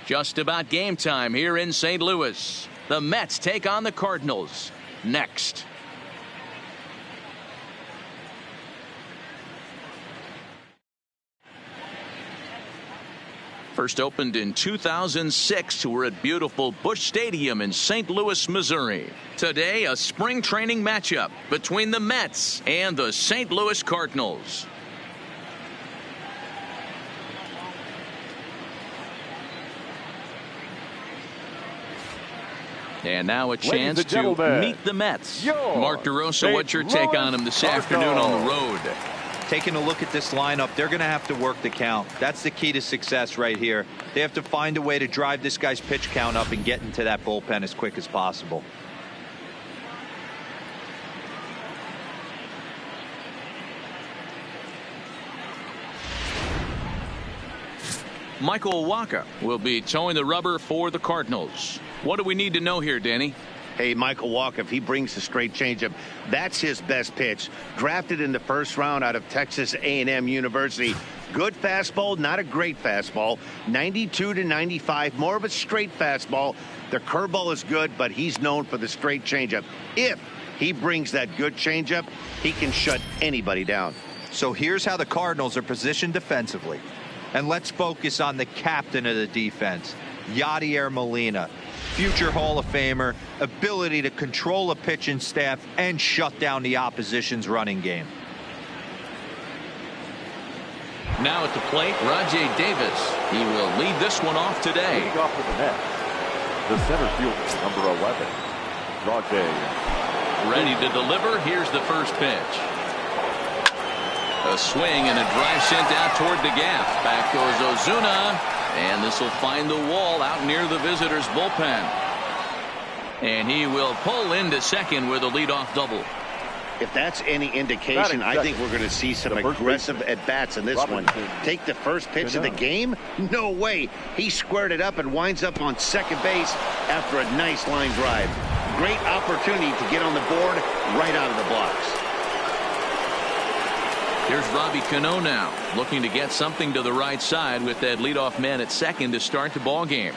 Just about game time here in St. Louis. The Mets take on the Cardinals next. First opened in 2006. We're at beautiful Busch Stadium in St. Louis, Missouri. Today, a spring training matchup between the Mets and the St. Louis Cardinals. And now a chance to meet the Mets. Mark DeRosa, what's your take on them this afternoon on the road? Taking a look at this lineup, they're going to have to work the count. That's the key to success right here. They have to find a way to drive this guy's pitch count up and get into that bullpen as quick as possible. Michael Wacha will be towing the rubber for the Cardinals. What do we need to know here, Danny? Hey, Michael Wacha, if he brings the straight changeup, that's his best pitch. Drafted in the first round out of Texas A&M University. Good fastball, not a great fastball. 92 to 95, more of a straight fastball. The curveball is good, but he's known for the straight changeup. If he brings that good changeup, he can shut anybody down. So here's how the Cardinals are positioned defensively. And let's focus on the captain of the defense, Yadier Molina. Future Hall of Famer, ability to control a pitching staff and shut down the opposition's running game. Now at the plate, Rajay Davis. He will lead this one off today. Leading off with the net, the center fielder, number 11, Rajay. Ready to deliver. Here's the first pitch. A swing and a drive sent out toward the gap. Back goes Ozuna. And this will find the wall out near the visitors' bullpen. And he will pull into second with a leadoff double. If that's any indication, I think we're going to see some aggressive at-bats in this one. Take the first pitch of the game? No way. He squared it up and winds up on second base after a nice line drive. Great opportunity to get on the board right out of the blocks. Here's Robbie Cano now, looking to get something to the right side with that leadoff man at second to start the ball game.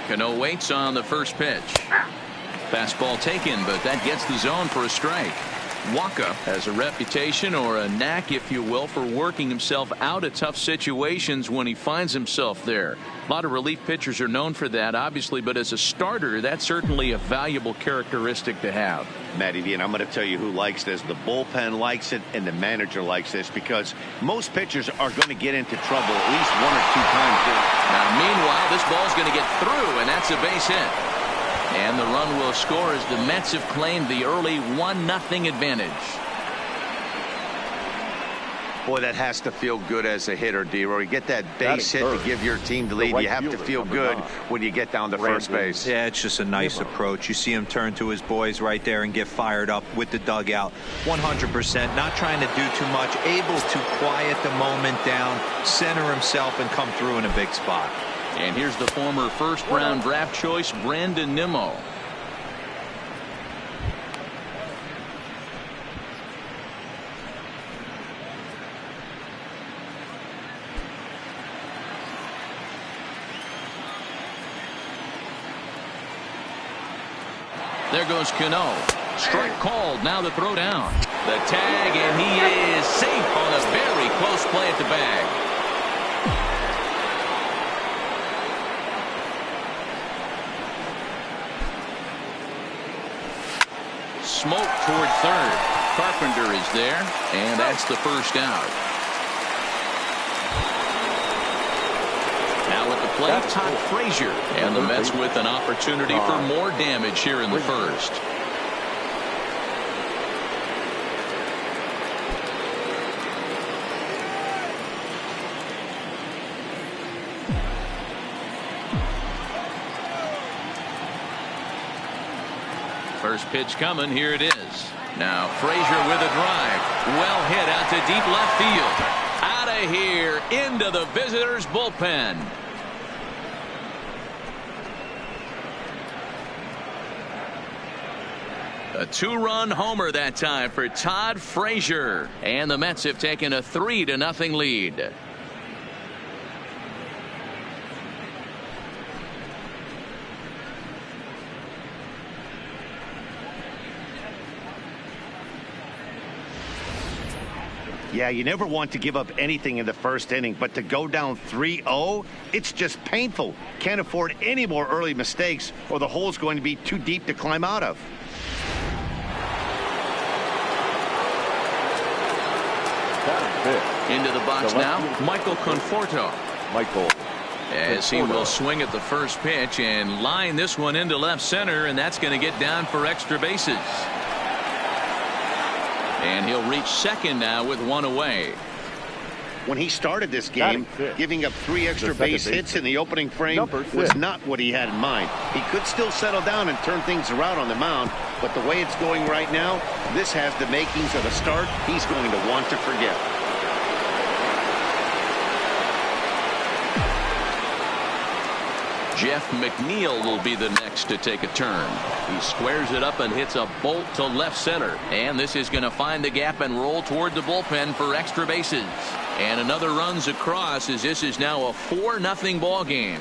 Cano waits on the first pitch. Fastball taken, but that gets the zone for a strike. Wacha has a reputation, or a knack if you will, for working himself out of tough situations when he finds himself there. A lot of relief pitchers are known for that, obviously, but as a starter, that's certainly a valuable characteristic to have. Matty D, and I'm going to tell you who likes this. The bullpen likes it, and the manager likes this, because most pitchers are going to get into trouble at least 1 or 2 times. Now, meanwhile, this ball's going to get through, and that's a base hit. And the run will score as the Mets have claimed the early 1-0 advantage. Boy, that has to feel good as a hitter, D-Roy. You get that base hit to give your team the lead. You have to feel good when you get down to first base. Yeah, it's just a nice approach. You see him turn to his boys right there and get fired up with the dugout. 100%, not trying to do too much, able to quiet the moment down, center himself, and come through in a big spot. And here's the former first-round draft choice, Brandon Nimmo. There goes Cano. Strike called. Now the throw down. The tag, and he is safe on a very close play at the bag. Smoke toward third. Carpenter is there, and that's the first out. Now at the plate, Todd Frazier, and the Mets with an opportunity for more damage here in the first. First pitch coming. Here it is. Now Frazier with a drive. Well hit out to deep left field. Out of here into the visitors' bullpen. A 2-run homer that time for Todd Frazier, and the Mets have taken a 3-0 lead. Yeah, you never want to give up anything in the first inning, but to go down 3-0, it's just painful. Can't afford any more early mistakes, or the hole's going to be too deep to climb out of. Into the box now, Michael Conforto. As he will swing at the first pitch and line this one into left center, and that's going to get down for extra bases. And he'll reach second now with one away. When he started this game, giving up 3 extra base hits in the opening frame was not what he had in mind. He could still settle down and turn things around on the mound, but the way it's going right now, this has the makings of a start he's going to want to forget. Jeff McNeil will be the next to take a turn. He squares it up and hits a bolt to left center. And this is going to find the gap and roll toward the bullpen for extra bases. And another runs across as this is now a 4-0 ball game.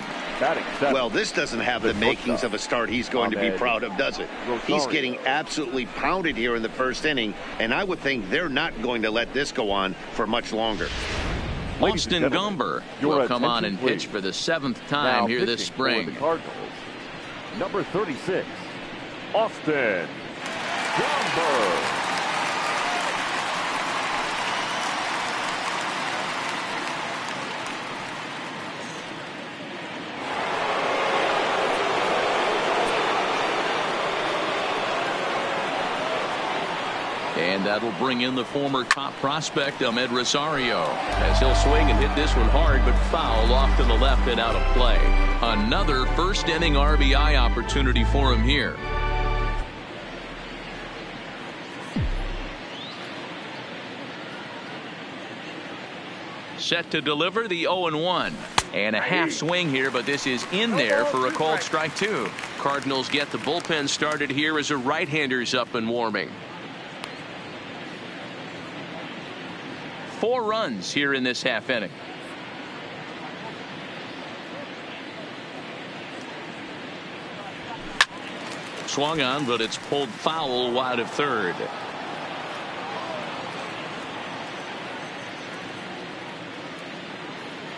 Well, this doesn't have the makings of a start he's going to be proud of, does it? He's getting absolutely pounded here in the first inning, and I would think they're not going to let this go on for much longer. Austin Gomber will come on and pitch for the 7th time here this spring. Number 36, Austin Gomber. And that'll bring in the former top prospect, Ahmed Rosario, as he'll swing and hit this one hard, but foul off to the left and out of play. Another first inning RBI opportunity for him here. Set to deliver the 0-1. And a half swing here, but this is in there for a called strike 2. Cardinals get the bullpen started here as a right-hander's up and warming. 4 runs here in this half inning. Swung on, but it's pulled foul wide of third.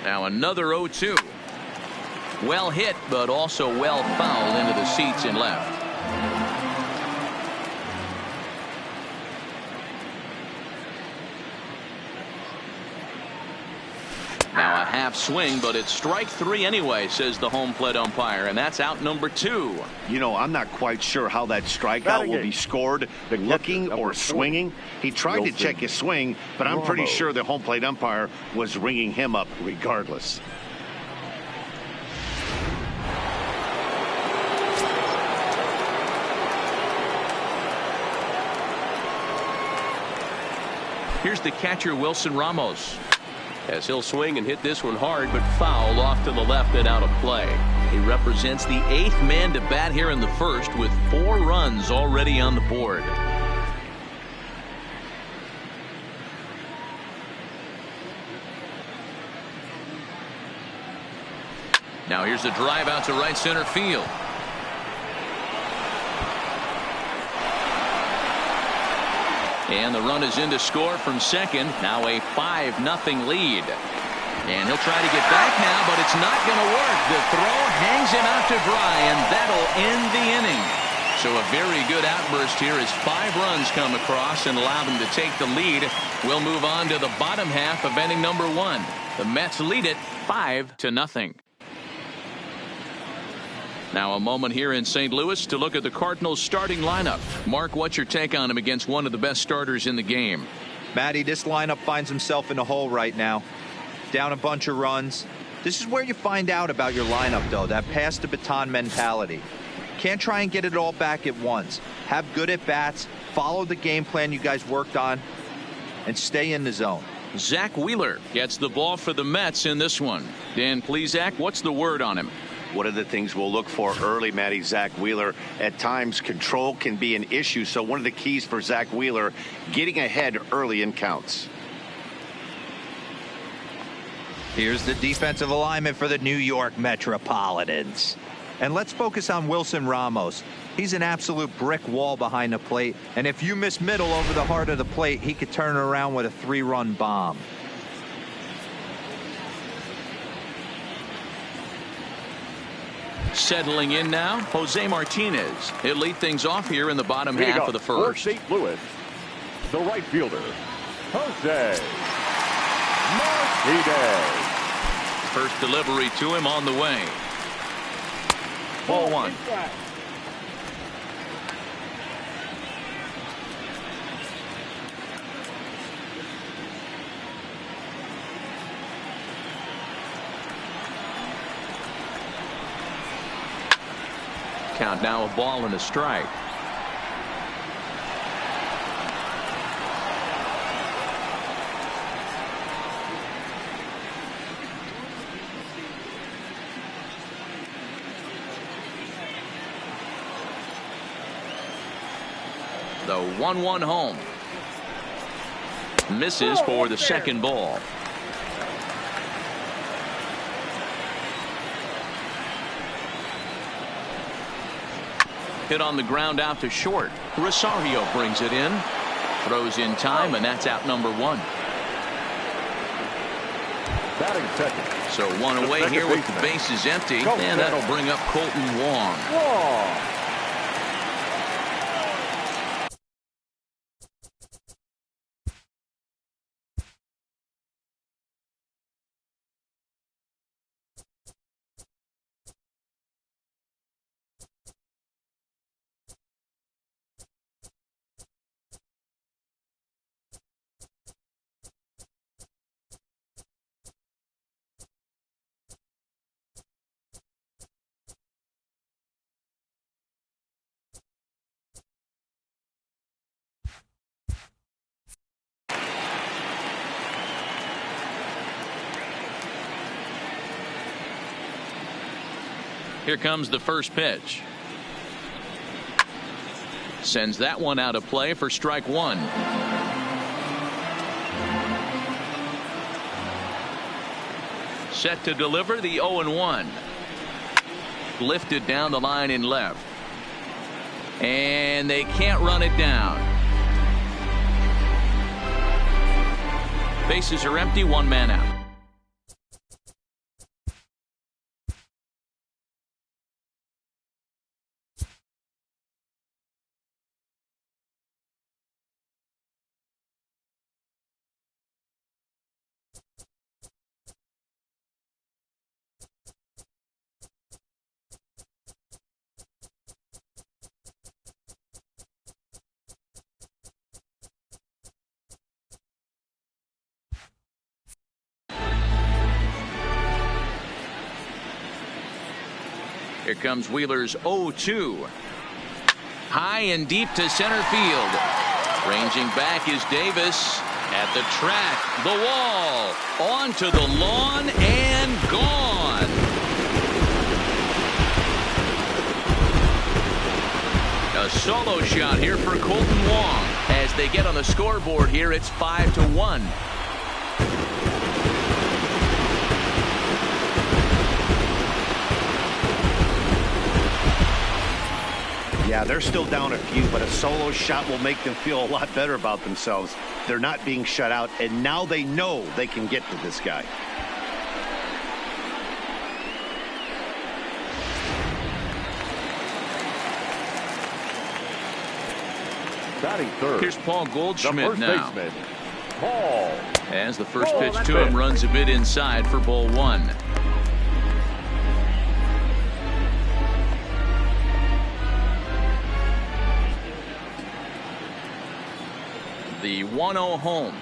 Now another 0-2. Well hit, but also well fouled into the seats and left. Now a half swing, but it's strike 3 anyway, says the home plate umpire, and that's out number 2. You know, I'm not quite sure how that strikeout will be scored, looking or swinging. He tried to check his swing, but I'm pretty sure the home plate umpire was ringing him up regardless. Here's the catcher, Wilson Ramos, as he'll swing and hit this one hard, but foul off to the left and out of play. He represents the 8th man to bat here in the first, with 4 runs already on the board. Now here's a drive out to right center field. And the run is in to score from second. Now a 5-0 lead. And he'll try to get back now, but it's not going to work. The throw hangs him out to dry, and that'll end the inning. So a very good outburst here as 5 runs come across and allow them to take the lead. We'll move on to the bottom half of inning number 1. The Mets lead it 5-0. Now a moment here in St. Louis to look at the Cardinals starting lineup. Mark, what's your take on him against one of the best starters in the game? Matty, this lineup finds himself in a hole right now. Down a bunch of runs. This is where you find out about your lineup, though, that pass the baton mentality. Can't try and get it all back at once. Have good at-bats, follow the game plan you guys worked on, and stay in the zone. Zach Wheeler gets the ball for the Mets in this one. Dan Plesac, what's the word on him? One of the things we'll look for early, Matty, Zach Wheeler, at times control can be an issue. So one of the keys for Zach Wheeler, getting ahead early in counts. Here's the defensive alignment for the New York Metropolitans. And let's focus on Wilson Ramos. He's an absolute brick wall behind the plate. And if you miss middle over the heart of the plate, he could turn it around with a 3-run bomb. Settling in now, Jose Martinez. He'll lead things off here in the bottom half of the first. For St. Louis, the right fielder, Jose Martinez. First delivery to him on the way. Ball one. Count now a ball and a strike. The 1-1 home. Misses for the second ball. Hit on the ground out to short. Rosario brings it in. Throws in time, and that's out number one. Batting second. So one away here with the bases empty. And that'll bring up Colton Wong. Here comes the first pitch. Sends that one out of play for strike one. Set to deliver the 0-1. Lifted down the line in left. And they can't run it down. Bases are empty, one man out. Here comes Wheeler's 0-2. High and deep to center field. Ranging back is Davis. At the track, the wall, onto the lawn, and gone. A solo shot here for Colton Wong. As they get on the scoreboard here, it's 5-1. Yeah, they're still down a few, but a solo shot will make them feel a lot better about themselves. They're not being shut out, and now they know they can get to this guy. Batting third. Here's Paul Goldschmidt now. Baseman, Paul. As the first pitch to him runs a bit inside for ball one. The 1-0 home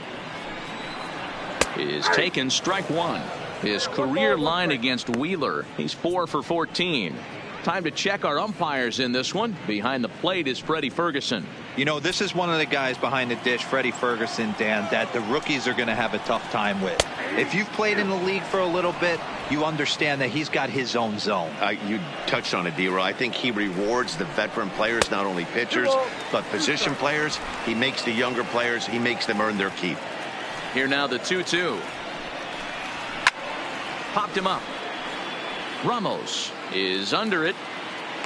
is taken, strike one. His career line against Wheeler. He's 4 for 14. Time to check our umpires in this one. Behind the plate is Freddie Ferguson. You know, this is one of the guys behind the dish, Freddie Ferguson, Dan, that the rookies are going to have a tough time with. If you've played in the league for a little bit, you understand that he's got his own zone. You touched on it, D-Roy. I think he rewards the veteran players, not only pitchers, but position players. He makes the younger players, he makes them earn their keep. Here now the 2-2. Popped him up. Ramos is under it.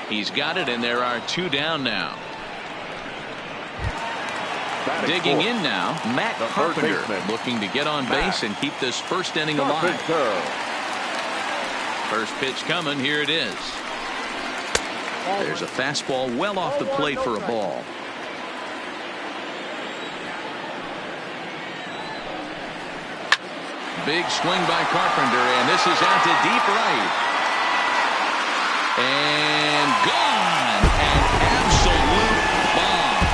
He's got it, and there are 2 down now. Digging in now, Matt Carpenter, looking to get on base and keep this first inning alive. First pitch coming. Here it is. There's a fastball well off the plate for a ball. Big swing by Carpenter, and this is out to deep right. And gone. An absolute bomb.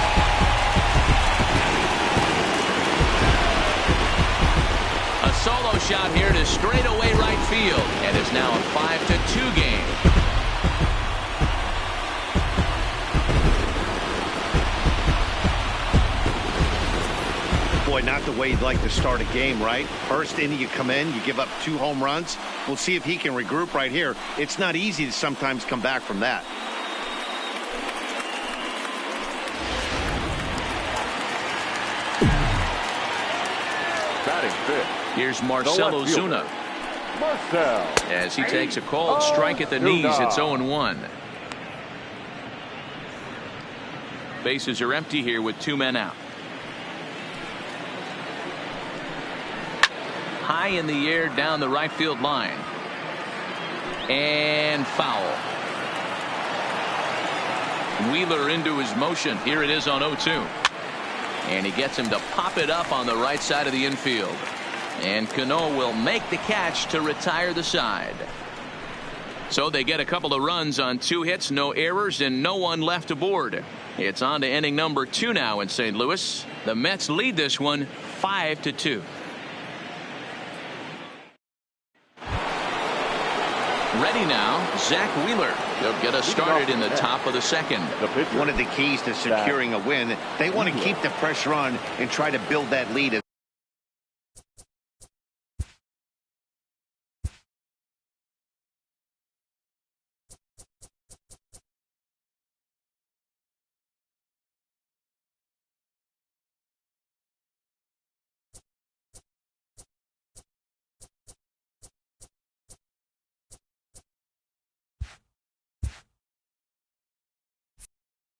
A solo shot here to straightaway right field, and it's now a 5-2 game. Boy, not the way you'd like to start a game, right? First inning, you come in, you give up 2 home runs. We'll see if he can regroup right here. It's not easy to sometimes come back from that. Batting fifth. Here's Marcelo Zuna. As he takes a called strike at the knees, it's 0-1. Bases are empty here with 2 men out. High in the air down the right field line. And foul. Wheeler into his motion. Here it is on 0-2. And he gets him to pop it up on the right side of the infield. And Cano will make the catch to retire the side. So they get a couple of runs on 2 hits, no errors, and no one left aboard. It's on to inning number 2 now in St. Louis. The Mets lead this one 5-2. Ready now, Zach Wheeler. They'll get us started in the top of the second. One of the keys to securing a win, they want to keep the pressure on and try to build that lead.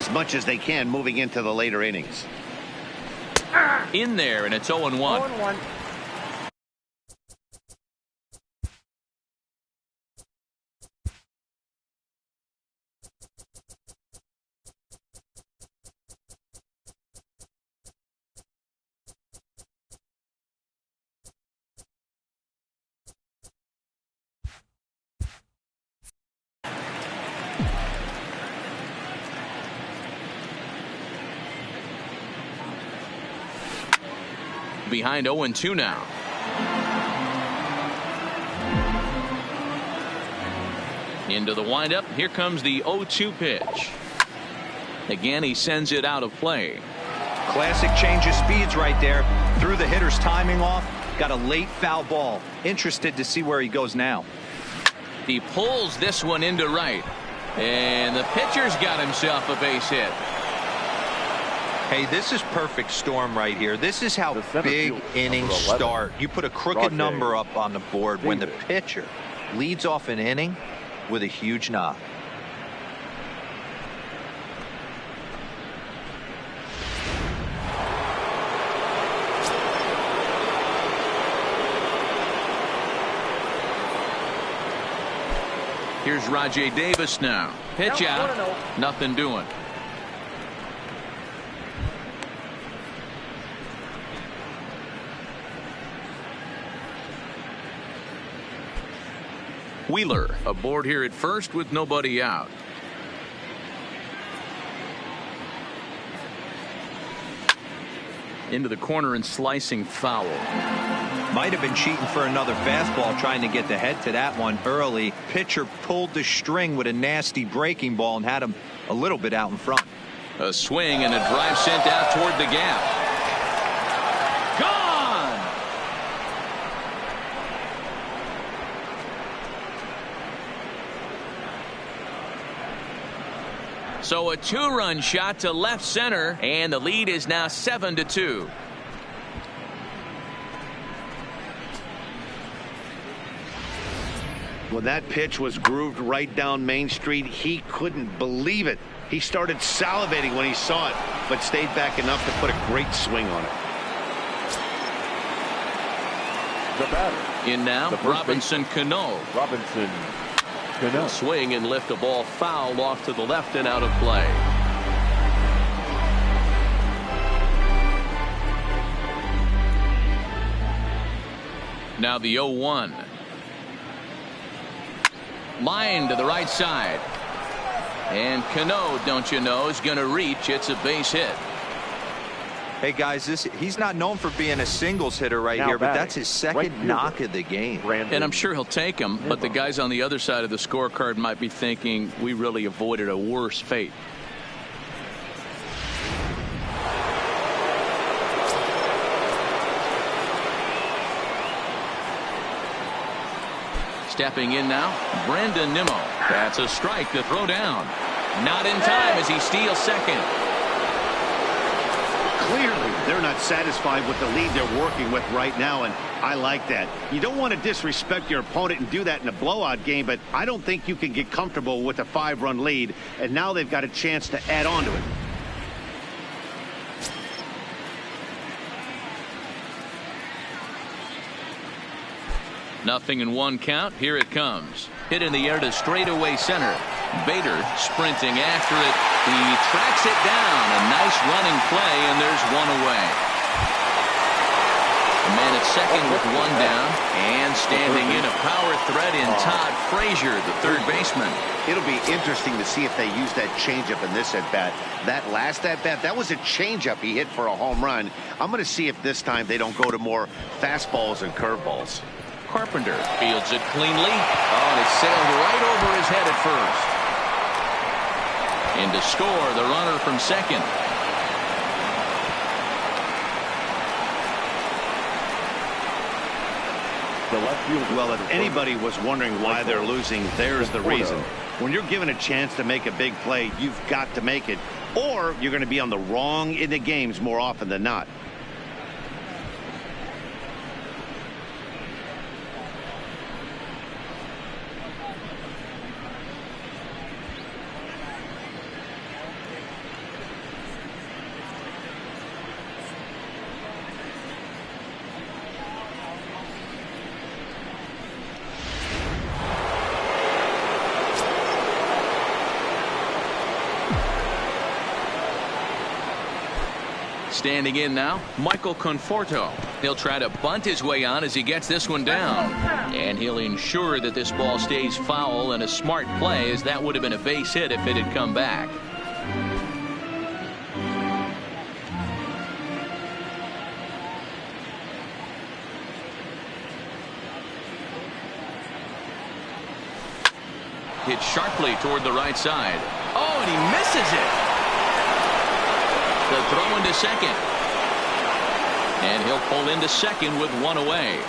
As much as they can moving into the later innings. In there, and it's 0-1. 0-1. Behind 0-2 now. Into the windup. Here comes the 0-2 pitch. Again, he sends it out of play. Classic change of speeds right there. Threw the hitter's timing off. Got a late foul ball. Interested to see where he goes now. He pulls this one into right. And the pitcher's got himself a base hit. Hey, this is perfect storm right here. This is how big innings start. You put a crooked number up on the board when the pitcher leads off an inning with a huge knock. Here's Rajay Davis now. Pitch out. Nothing doing. Wheeler aboard here at first with nobody out. Into the corner and slicing foul. Might have been cheating for another fastball, trying to get the head to that one early. Pitcher pulled the string with a nasty breaking ball and had him a little bit out in front. A swing and a drive sent out toward the gap. Gone! So a 2-run shot to left center, and the lead is now 7-2. When that pitch was grooved right down Main Street, he couldn't believe it. He started salivating when he saw it, but stayed back enough to put a great swing on it. The batter. In now, Robinson Cano. Robinson Cano. Swing and lift a ball foul off to the left and out of play. Now the 0-1. Line to the right side. And Cano, don't you know, is going to reach. It's a base hit. Hey guys, he's not known for being a singles hitter right here, but that's his second knock of the game. And I'm sure he'll take him, but the guys on the other side of the scorecard might be thinking we really avoided a worse fate. Stepping in now, Brandon Nimmo. That's a strike to throw down. Not in time as he steals second. Clearly, they're not satisfied with the lead they're working with right now, and I like that. You don't want to disrespect your opponent and do that in a blowout game, but I don't think you can get comfortable with a 5-run lead, and now they've got a chance to add on to it. Nothing in 1 count. Here it comes. Hit in the air to straightaway center. Bader sprinting after it. He tracks it down. A nice running play, and there's 1 away. A man at second with 1 down. And standing in a power threat in Todd Frazier, the third baseman. It'll be interesting to see if they use that changeup in this at-bat. That last at-bat, that was a changeup he hit for a home run. I'm going to see if this time they don't go to more fastballs and curveballs. Carpenter fields it cleanly. Oh, and it sailed right over his head at first. And to score, the runner from second. The left field. Well, if anybody was wondering why they're losing, there's the reason. When you're given a chance to make a big play, you've got to make it, or you're going to be on the wrong end of games more often than not. Standing in now, Michael Conforto. He'll try to bunt his way on as he gets this one down. And he'll ensure that this ball stays foul, and a smart play, as that would have been a base hit if it had come back. Hit sharply toward the right side. Oh, and he misses it. The throw into second. And he'll pull into second with 1 away.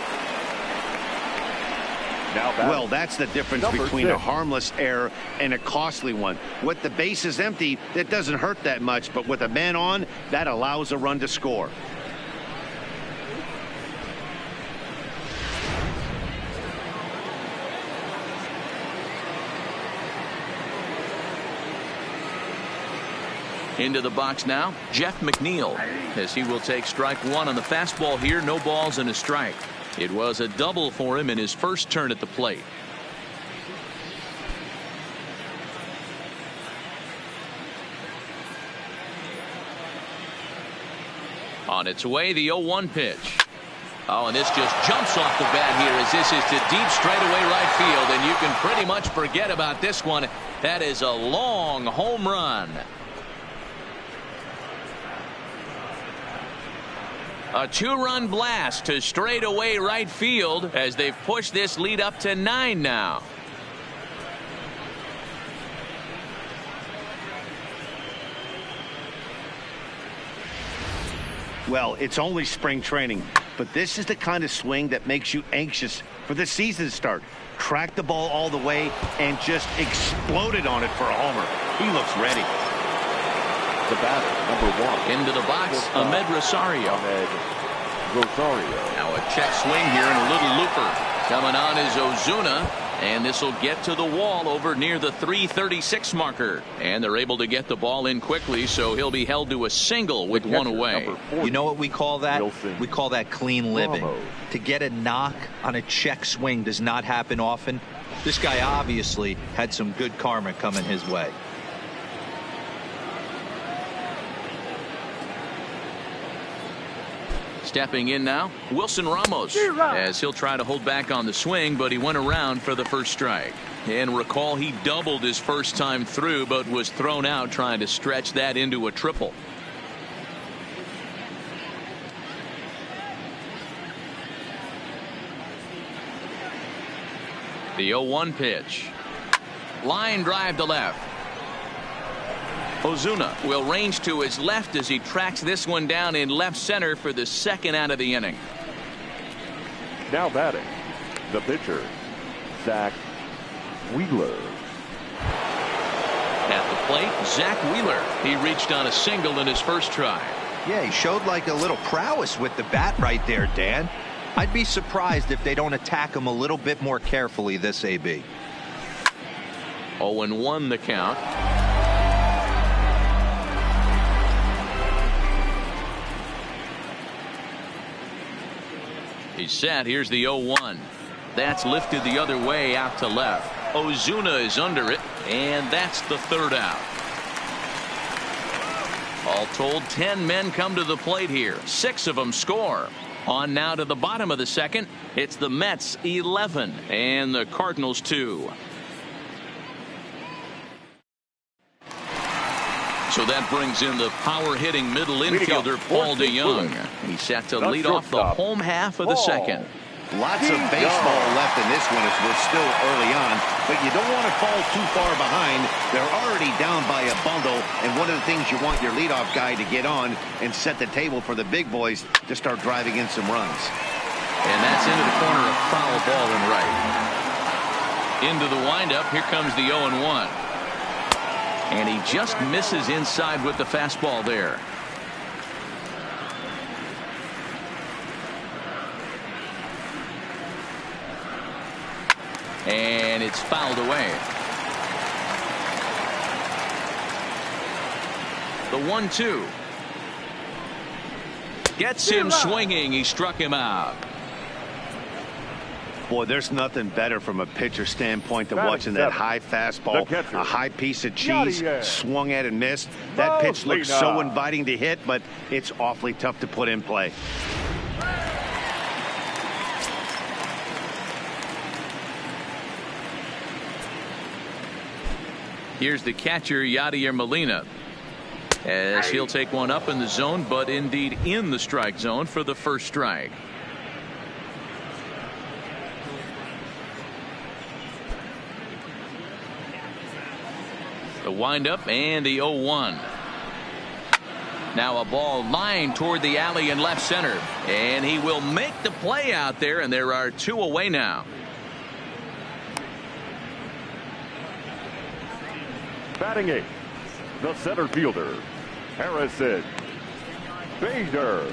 Well, that's the difference between a harmless error and a costly one. With the bases empty, that doesn't hurt that much, but with a man on, that allows a run to score. Into the box now, Jeff McNeil, as he will take strike 1 on the fastball here. No balls and a strike. It was a double for him in his first turn at the plate. On its way, the 0-1 pitch. Oh, and this just jumps off the bat here as this is to deep straightaway right field, and you can pretty much forget about this one. That is a long home run. A 2-run blast to straightaway right field as they've pushed this lead up to 9 now. Well, it's only spring training, but this is the kind of swing that makes you anxious for the season start. Tracked the ball all the way and just exploded on it for a homer. He looks ready. The batter, number 1. Into the box, Ahmed Rosario. Now a check swing here and a little looper. Coming on is Ozuna. And this will get to the wall over near the 336 marker. And they're able to get the ball in quickly, so he'll be held to a single with one away. You know what we call that? Wilson. We call that clean living. Ramos. To get a knock on a check swing does not happen often. This guy obviously had some good karma coming his way. Stepping in now, Wilson Ramos, as he'll try to hold back on the swing, but he went around for the first strike. And recall, he doubled his first time through, but was thrown out trying to stretch that into a triple. The 0-1 pitch. Line drive to left. Ozuna will range to his left as he tracks this one down in left center for the second out of the inning. Now batting, the pitcher, Zach Wheeler. At the plate, Zach Wheeler. He reached on a single in his first try. Yeah, he showed like a little prowess with the bat right there, Dan. I'd be surprised if they don't attack him a little bit more carefully this AB. 0-1 the count. He's set. Here's the 0-1. That's lifted the other way out to left. Ozuna is under it, and that's the third out. All told, 10 men come to the plate here. 6 of them score. On now to the bottom of the second. It's the Mets 11 and the Cardinals 2. So that brings in the power-hitting middle infielder Paul DeYoung. He's set to lead off the home half of the second. Lots of baseball left in this one as we're still early on, but you don't want to fall too far behind. They're already down by a bundle, and one of the things you want your leadoff guy to get on and set the table for the big boys to start driving in some runs. And that's into the corner, of foul ball and right. Into the windup. Here comes the 0-1. And he just misses inside with the fastball there. And it's fouled away. The 1-2. Gets him swinging. He struck him out. Boy, there's nothing better from a pitcher standpoint than watching that high fastball, a high piece of cheese, swung at and missed. That pitch looks so inviting to hit, but it's awfully tough to put in play. Here's the catcher, Yadier Molina, as he'll take one up in the zone, but indeed in the strike zone for the first strike. The windup and the 0-1. Now a ball lined toward the alley in left center, and he will make the play out there, and there are 2 away now. Batting 8th, the center fielder, Harrison Bader.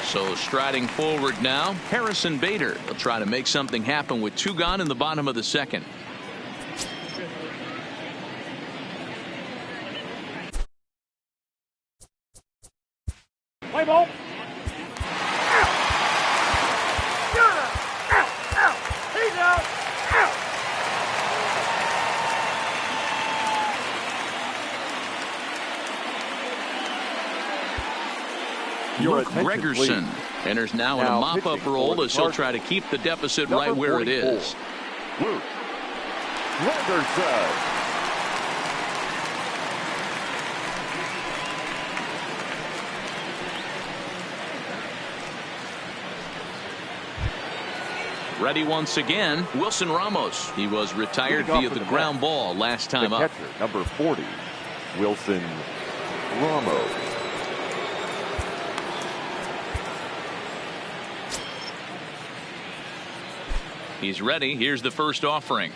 So striding forward now, Harrison Bader will try to make something happen with 2 gone in the bottom of the second. Play ball. He's out. Luke Gregerson enters now in a mop-up role as he'll try to keep the deficit right where it is. Luke Gregerson. Ready once again, Wilson Ramos. He was retired via the ground ball last time up. Catcher, number 40, Wilson Ramos. He's ready. Here's the first offering.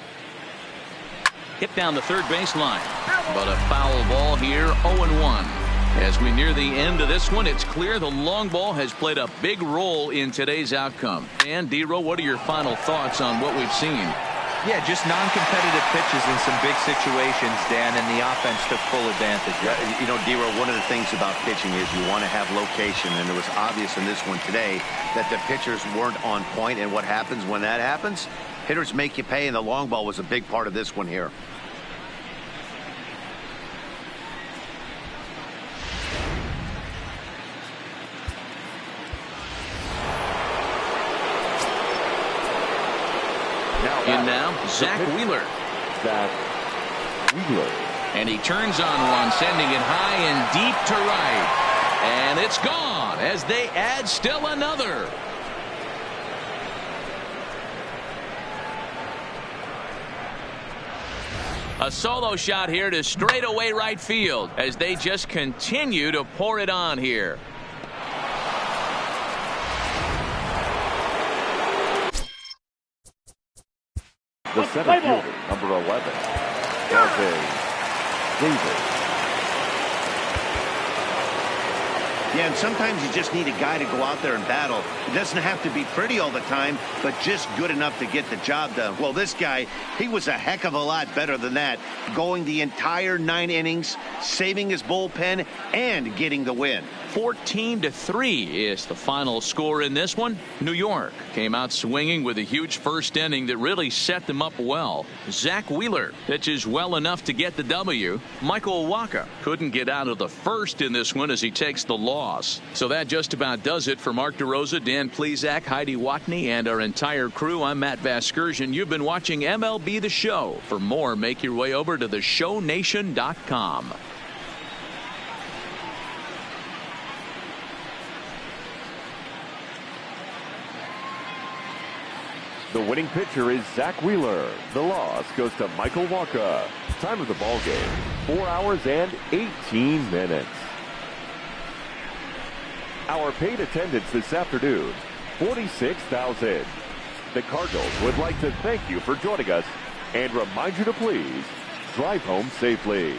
Hit down the third baseline. But a foul ball here, 0-1. As we near the end of this one, it's clear the long ball has played a big role in today's outcome. And D-Row, what are your final thoughts on what we've seen? Yeah, just non-competitive pitches in some big situations, Dan, and the offense took full advantage. Yeah, you know, D-Row, one of the things about pitching is you want to have location, and it was obvious in this one today that the pitchers weren't on point, and what happens when that happens? Hitters make you pay, and the long ball was a big part of this one here. In now, Zach Wheeler. And he turns on one, sending it high and deep to right. And it's gone as they add still another. A solo shot here to straightaway right field as they just continue to pour it on here. The center fielder, number 11, Davis. Yeah, and sometimes you just need a guy to go out there and battle. It doesn't have to be pretty all the time, but just good enough to get the job done. Well, this guy, he was a heck of a lot better than that, going the entire 9 innings, saving his bullpen, and getting the win. 14-3 is the final score in this one. New York came out swinging with a huge first inning that really set them up well. Zach Wheeler pitches well enough to get the W. Michael Wacha couldn't get out of the first in this one as he takes the loss. So that just about does it for Mark DeRosa, Dan Plesac, Heidi Watney, and our entire crew. I'm Matt Vasgersian. You've been watching MLB The Show. For more, make your way over to theshownation.com. The winning pitcher is Zach Wheeler. The loss goes to Michael Wacha. Time of the ball game, 4 hours and 18 minutes. Our paid attendance this afternoon, 46,000. The Cardinals would like to thank you for joining us and remind you to please drive home safely.